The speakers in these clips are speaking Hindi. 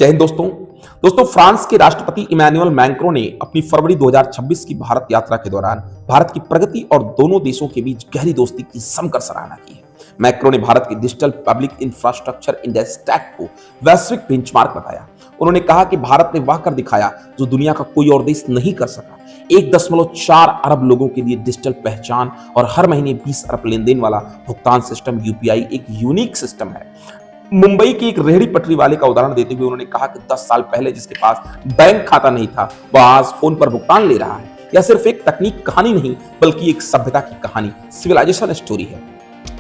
जय हिंद दोस्तों फ्रांस के राष्ट्रपति इमैनुअल मैक्रों ने अपनी फरवरी 2026 की भारत यात्रा के दौरान भारत की प्रगति और दोनों देशों के बीच गहरी दोस्ती की जमकर सराहना की है। मैक्रों ने भारत की digital public infrastructure index stack को वैश्विक बेंचमार्क बताया। उन्होंने कहा कि भारत ने वह कर दिखाया जो दुनिया का कोई और देश नहीं कर सका। 1.4 अरब लोगों के लिए डिजिटल पहचान और हर महीने 20 अरब लेनदेन वाला भुगतान सिस्टम यूपीआई एक यूनिक सिस्टम है। मुंबई की एक रेहड़ी पटरी वाले का उदाहरण देते हुए उन्होंने कहा कि 10 साल पहले जिसके पास बैंक खाता नहीं था वह आज फोन पर भुगतान ले रहा है। यह सिर्फ एक तकनीक कहानी नहीं बल्कि एक सभ्यता की कहानी, सिविलाइजेशन स्टोरी है।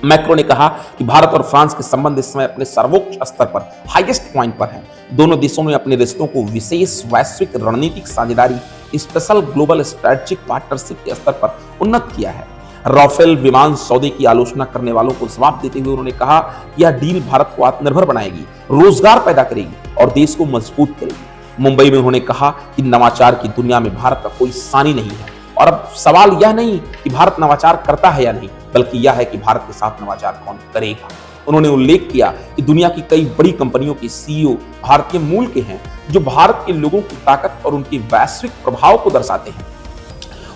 मैक्रो ने कहा कि भारत और फ्रांस के संबंध इस समय अपने सर्वोच्च स्तर पर हाईएस्ट पॉइंट पर है। दोनों देशों ने अपने रिश्तों को विशेष वैश्विक रणनीतिक साझेदारी, स्पेशल ग्लोबल स्ट्रेटेजिक पार्टनरशिप के स्तर पर उन्नत किया है। राफेल विमान सौदे की आलोचना करने वालों को जवाब देते हुए उन्होंने कहा कि यह डील भारत को आत्मनिर्भर बनाएगी, रोजगार पैदा करेगी और देश को मजबूत करेगी। मुंबई में उन्होंने कहा कि नवाचार की दुनिया में भारत का कोई सानी नहीं है और अब सवाल यह नहीं कि भारत नवाचार करता है या नहीं, बल्कि यह है कि भारत के साथ नवाचार कौन करेगा। उन्होंने उल्लेख किया कि दुनिया की कई बड़ी कंपनियों के सीईओ भारतीय मूल के हैं जो भारत के लोगों की ताकत और उनके वैश्विक प्रभाव को दर्शाते हैं।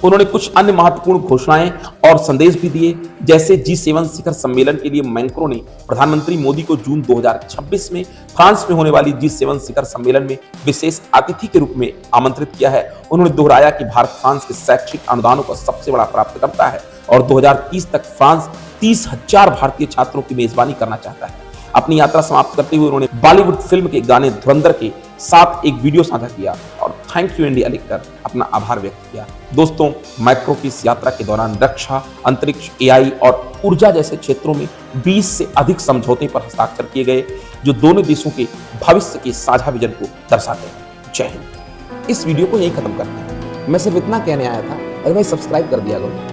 उन्होंने कुछ अन्य महत्वपूर्ण घोषणाएं और संदेश भी दिए, जैसे G7 शिखर सम्मेलन के लिए मैक्रों ने प्रधानमंत्री मोदी को जून 2026 में फ्रांस में होने वाली G7 शिखर सम्मेलन में विशेष अतिथि के रूप में आमंत्रित किया है। उन्होंने दोहराया कि भारत फ्रांस के शैक्षिक अनुदानों का सबसे बड़ा प्राप्तकर्ता है और 2030 तक फ्रांस 30,000 भारतीय छात्रों की मेजबानी करना चाहता है। अपनी यात्रा समाप्त करते हुए उन्होंने बॉलीवुड फिल्म के गाने धुरंधर के साथ एक वीडियो साझा किया और थैंक यू इंडिया लिखकर अपना आभार व्यक्त किया। दोस्तों, मैक्रो की इस यात्रा के दौरान रक्षा, अंतरिक्ष, एआई और ऊर्जा जैसे क्षेत्रों में 20 से अधिक समझौते पर हस्ताक्षर किए गए जो दोनों देशों के भविष्य के साझा विजन को दर्शाते हैं। जय हिंद। इस वीडियो को यहीं खत्म करते हैं। मैं सिर्फ इतना कहने आया था, अरे भाई सब्सक्राइब कर दिया करो।